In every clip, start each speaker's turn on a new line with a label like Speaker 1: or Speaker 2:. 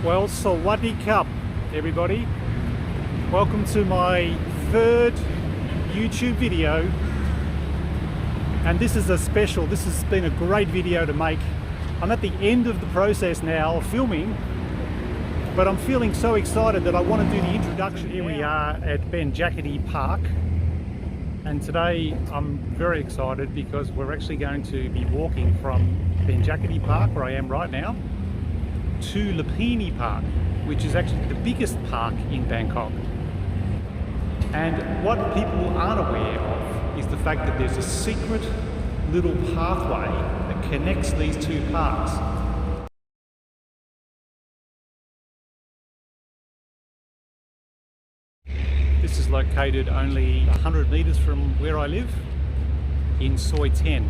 Speaker 1: Well, Sawadee Cup, everybody. Welcome to my third YouTube video. And this is a special, this has been a great video to make. I'm at the end of the process now of filming, but I'm feeling so excited that I want to do the introduction. Here we are at Benjakitti Park. And today I'm very excited because we're actually going to be walking from Benjakitti Park, where I am right now, to Lumphini Park, which is actually the biggest park in Bangkok. And what people aren't aware of is the fact that there's a secret little pathway that connects these two parks. This is located only 100 meters from where I live in Soi 10.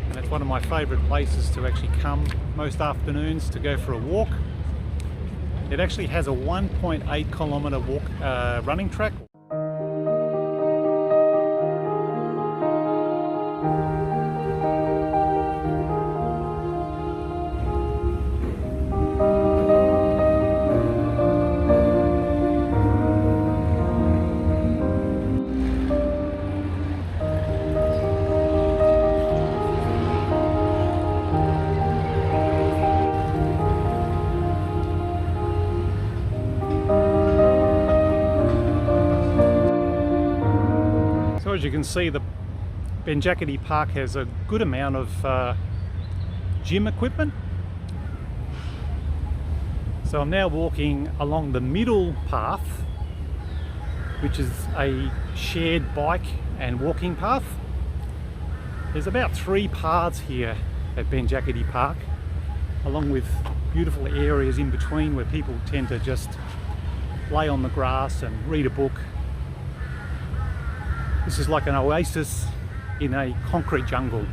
Speaker 1: And it's one of my favourite places to actually come most afternoons to go for a walk. It actually has a 1.8 kilometre walk running track. As you can see, the Benjakitti Park has a good amount of gym equipment. So I'm now walking along the middle path, which is a shared bike and walking path. There's about 3 paths here at Benjakitti Park, along with beautiful areas in between where people tend to just lay on the grass and read a book. This is like an oasis in a concrete jungle.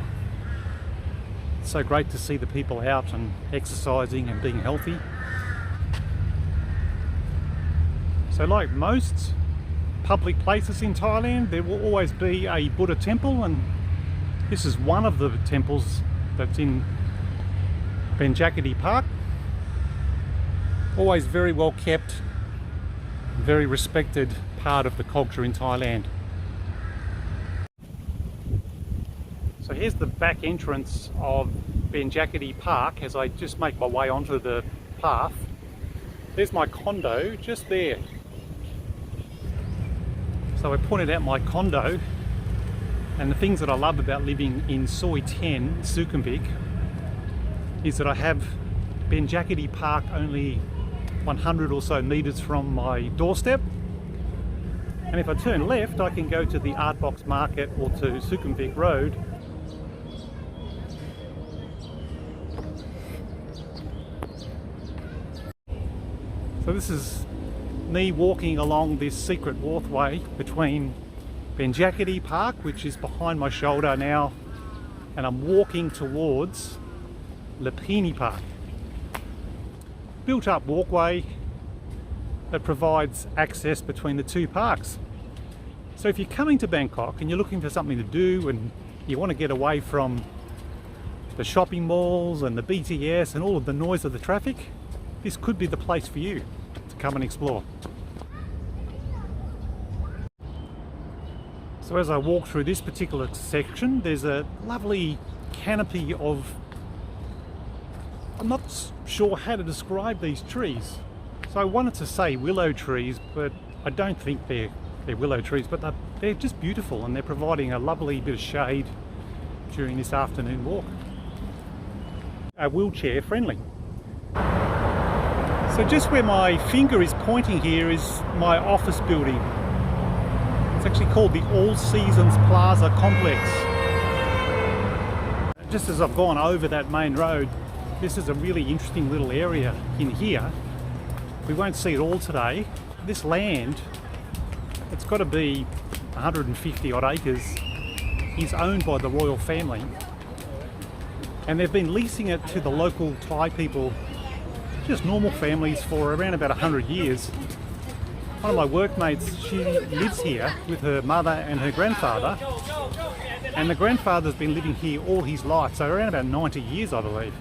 Speaker 1: It's so great to see the people out and exercising and being healthy. So like most public places in Thailand, there will always be a Buddha temple, and this is one of the temples that's in Benjakitti Park. Always very well kept, very respected part of the culture in Thailand. So here's the back entrance of Benjakitti Park as I just make my way onto the path. There's my condo just there. So I pointed out my condo, and the things that I love about living in Soi 10, Sukhumvit, is that I have Benjakitti Park only 100 or so meters from my doorstep. And if I turn left, I can go to the Art Box Market or to Sukhumvit Road. So this is me walking along this secret walkway between Benjakitti Park, which is behind my shoulder now, and I'm walking towards Lumphini Park. Built up walkway that provides access between the two parks. So if you're coming to Bangkok and you're looking for something to do and you want to get away from the shopping malls and the BTS and all of the noise of the traffic, this could be the place for you to come and explore. So as I walk through this particular section, there's a lovely canopy of, I'm not sure how to describe these trees. So I wanted to say willow trees, but I don't think they're willow trees, but they're just beautiful, and they're providing a lovely bit of shade during this afternoon walk. Wheelchair friendly. So just where my finger is pointing here is my office building. It's actually called the All Seasons Plaza Complex. Just as I've gone over that main road, this is a really interesting little area in here. We won't see it all today. This land, it's got to be 150 odd acres, is owned by the royal family. And they've been leasing it to the local Thai people, just normal families, for around about 100 years. One of my workmates, she lives here with her mother and her grandfather, and the grandfather's been living here all his life, so around about 90 years I believe.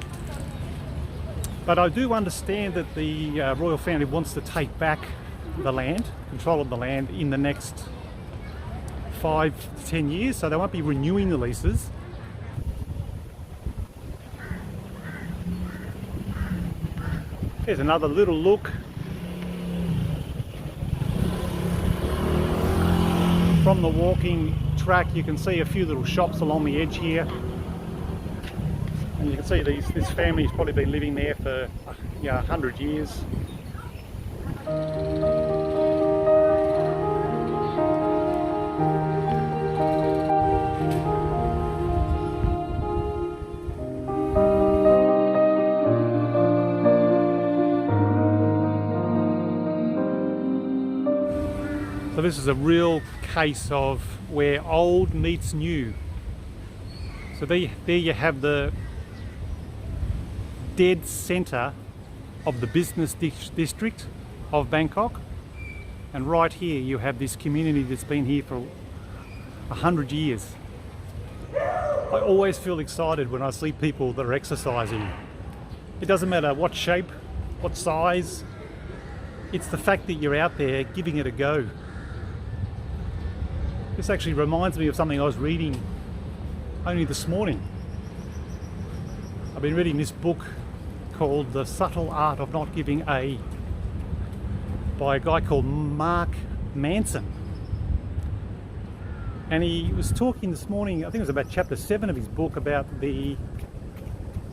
Speaker 1: But I do understand that the royal family wants to take back the land, control of the land, in the next 5 to 10 years, so they won't be renewing the leases. Here's another little look from the walking track. You can see a few little shops along the edge here, and you can see this family's probably been living there for 100 years. So this is a real case of where old meets new. So there you have the dead centre of the business district of Bangkok, and right here you have this community that's been here for 100 years. I always feel excited when I see people that are exercising. It doesn't matter what shape, what size, it's the fact that you're out there giving it a go. This actually reminds me of something I was reading only this morning. I've been reading this book called The Subtle Art of Not Giving A by a guy called Mark Manson. And he was talking this morning, I think it was about chapter 7 of his book, about the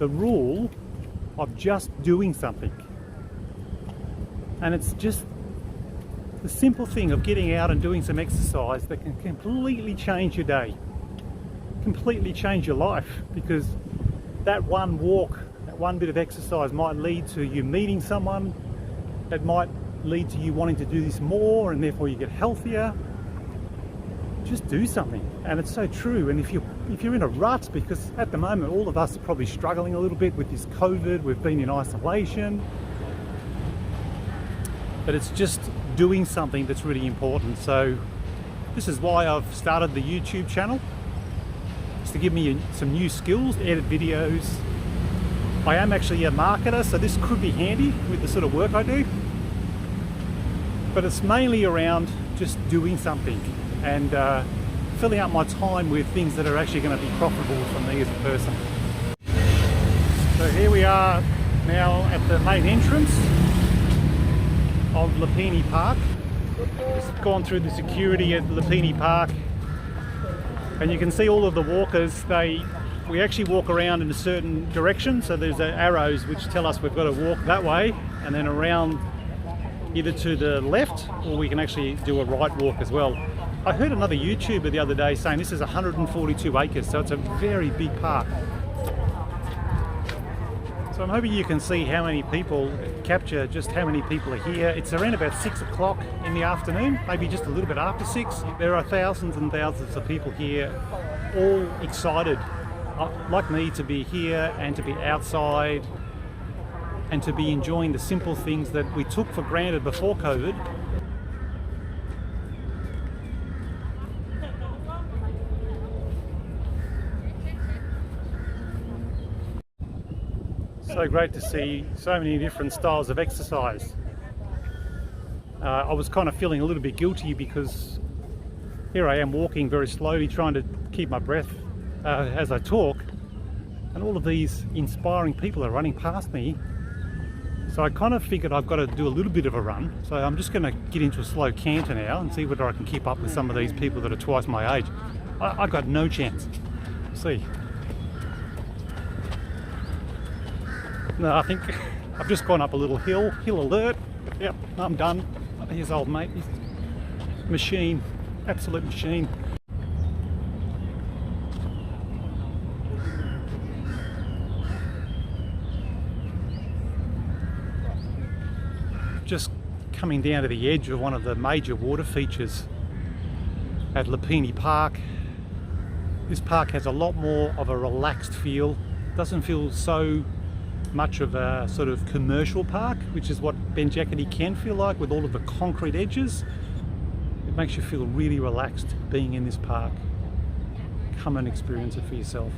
Speaker 1: rule of just doing something. And it's just the simple thing of getting out and doing some exercise that can completely change your day, completely change your life, because that one walk, that one bit of exercise might lead to you meeting someone, that might lead to you wanting to do this more, and therefore you get healthier. Just do something. And it's so true. And if you're in a rut, because at the moment all of us are probably struggling a little bit with this COVID, we've been in isolation, but it's just doing something that's really important. So this is why I've started the YouTube channel. It's to give me some new skills, edit videos. I am actually a marketer, so this could be handy with the sort of work I do. But it's mainly around just doing something and filling up my time with things that are actually going to be profitable for me as a person. So here we are now at the main entrance of Lumphini Park. Just gone through the security at Lumphini Park, and you can see all of the walkers. We actually walk around in a certain direction, so there's arrows which tell us we've got to walk that way and then around either to the left, or we can actually do a right walk as well. I heard another YouTuber the other day saying this is 142 acres, so it's a very big park. So I'm hoping you can see how many people, capture just how many people are here. It's around about 6 o'clock in the afternoon, maybe just a little bit after 6. There are thousands and thousands of people here, all excited, like me, to be here and to be outside and to be enjoying the simple things that we took for granted before COVID. So great to see so many different styles of exercise. I was kind of feeling a little bit guilty because here I am walking very slowly, trying to keep my breath as I talk, and all of these inspiring people are running past me. So I kind of figured I've got to do a little bit of a run. So I'm just going to get into a slow canter now and see whether I can keep up with some of these people that are twice my age. I've got no chance. See. No, I think I've just gone up a little hill alert. Yep, I'm done. Here's old mate. He's machine, absolute machine. Just coming down to the edge of one of the major water features at Lumphini Park. This park has a lot more of a relaxed feel. Doesn't feel so much of a sort of commercial park, which is what Benjakitti can feel like with all of the concrete edges. It makes you feel really relaxed being in this park. Come and experience it for yourself.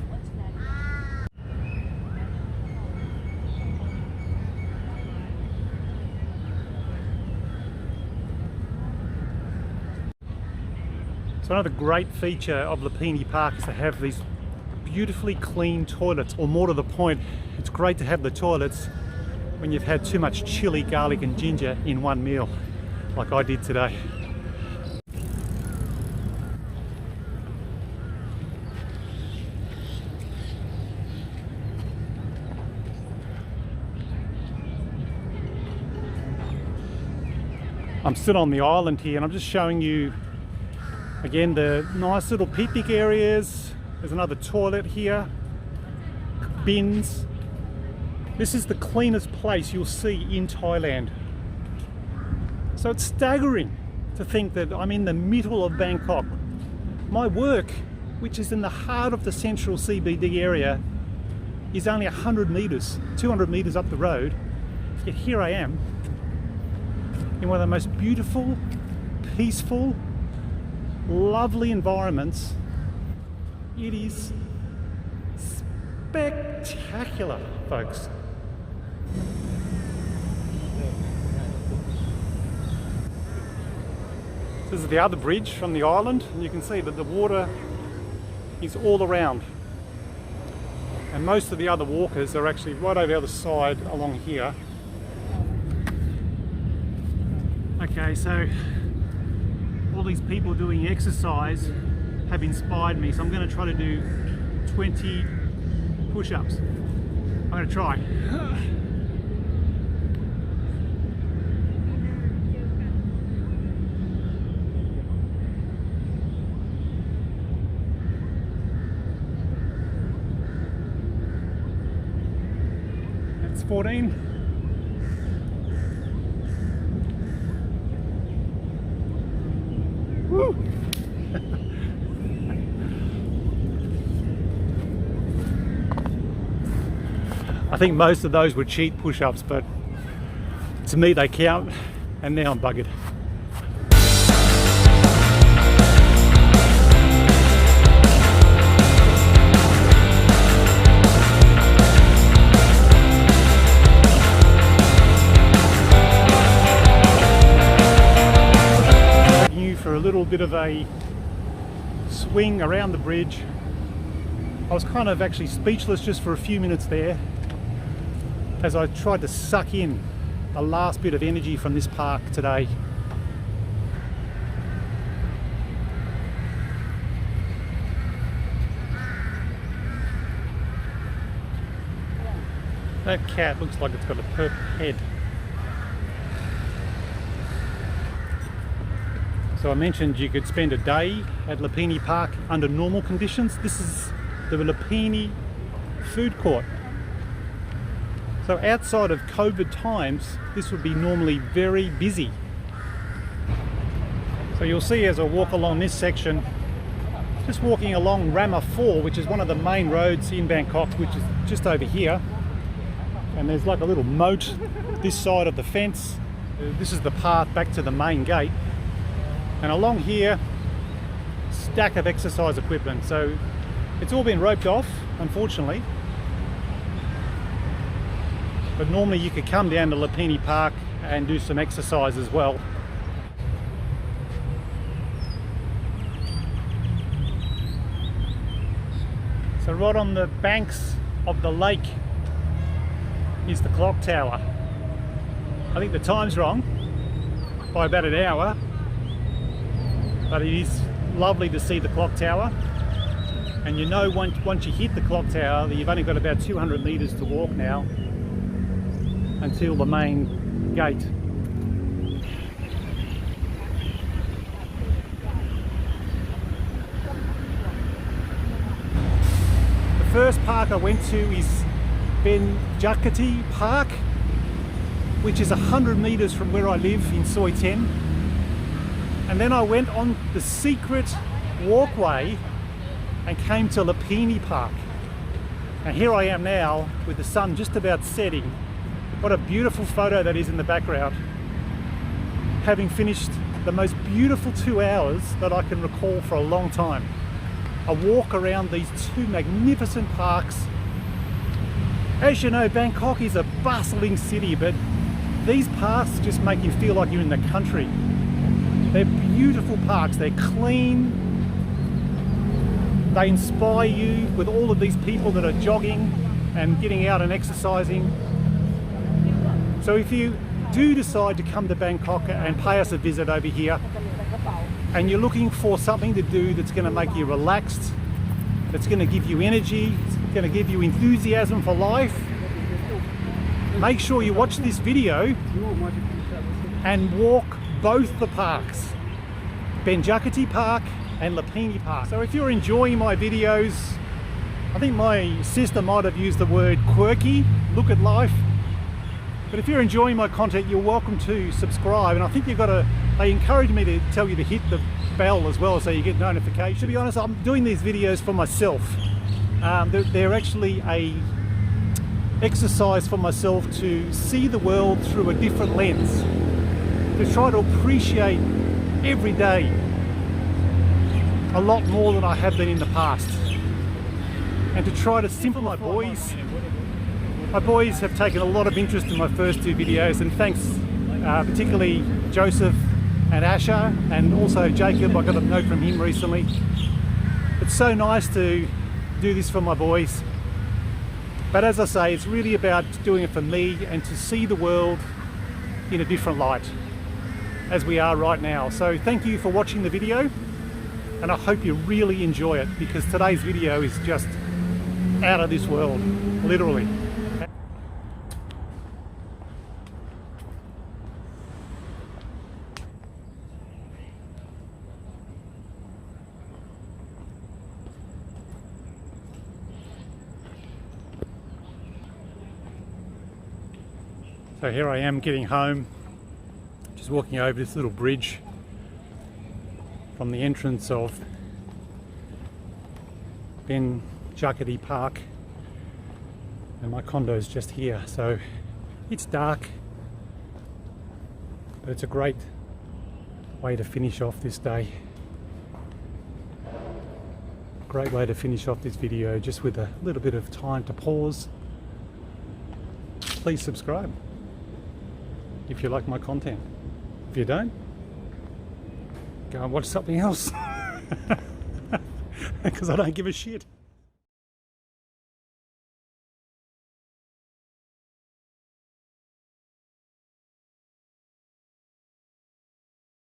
Speaker 1: So another great feature of Lumphini Park is to have these beautifully clean toilets, or more to the point, it's great to have the toilets when you've had too much chili, garlic and ginger in one meal, like I did today. I'm still on the island here and I'm just showing you again the nice little picnic areas. There's another toilet here, bins. This is the cleanest place you'll see in Thailand. So it's staggering to think that I'm in the middle of Bangkok. My work, which is in the heart of the central CBD area, is only 100 meters, 200 meters up the road. Yet here I am in one of the most beautiful, peaceful, lovely environments. It is spectacular, folks. This is the other bridge from the island, and you can see that the water is all around. And most of the other walkers are actually right over the other side along here. Okay, so all these people doing exercise have inspired me, so I'm going to try to do 20 push-ups. I'm going to try. That's 14. Woo! I think most of those were cheat push-ups, but to me they count, and now I'm buggered. For a little bit of a swing around the bridge. I was kind of actually speechless just for a few minutes there as I tried to suck in the last bit of energy from this park today. That cat looks like it's got a purple head. So I mentioned you could spend a day at Lumphini Park under normal conditions. This is the Lumphini food court. So outside of COVID times, this would be normally very busy. So you'll see as I walk along this section, just walking along Rama 4, which is one of the main roads in Bangkok, which is just over here. And there's like a little moat this side of the fence. This is the path back to the main gate. And along here, stack of exercise equipment. So it's all been roped off, unfortunately. But normally you could come down to Lumphini Park and do some exercise as well. So right on the banks of the lake is the clock tower. I think the time's wrong by about an hour. But it is lovely to see the clock tower, and you know once you hit the clock tower that you've only got about 200 meters to walk now until the main gate. The first park I went to is Benjakitti Park, which is 100 meters from where I live in Soi 10. And then I went on the secret walkway and came to Lumphini Park. And here I am now with the sun just about setting. What a beautiful photo that is in the background. Having finished the most beautiful 2 hours that I can recall for a long time. A walk around these two magnificent parks. As you know, Bangkok is a bustling city, but these parks just make you feel like you're in the country. They're beautiful parks, they're clean, They inspire you with all of these people that are jogging and getting out and exercising. So if you do decide to come to Bangkok and pay us a visit over here, and you're looking for something to do that's going to make you relaxed, that's going to give you energy, it's going to give you enthusiasm for life, make sure you watch this video and walk both the parks, Benjakitti Park and Lumphini Park. So if you're enjoying my videos, I think my sister might have used the word quirky, look at life. But if you're enjoying my content, you're welcome to subscribe. And I think they encourage me to tell you to hit the bell as well so you get notifications. To be honest, I'm doing these videos for myself. They're actually a exercise for myself to see the world through a different lens, to try to appreciate every day a lot more than I have been in the past, and to try to simplify. My boys have taken a lot of interest in my first two videos, and thanks particularly Joseph and Asher, and also Jacob. I got a note from him recently. It's so nice to do this for my boys, but as I say, it's really about doing it for me and to see the world in a different light as we are right now. So thank you for watching the video, and I hope you really enjoy it, because today's video is just out of this world, literally. So here I am getting home, just walking over this little bridge from the entrance of Benjakitti Park, and my condo's just here. So it's dark, but it's a great way to finish off this day. Great way to finish off this video, just with a little bit of time to pause. Please subscribe if you like my content. If you don't, go and watch something else, because I don't give a shit.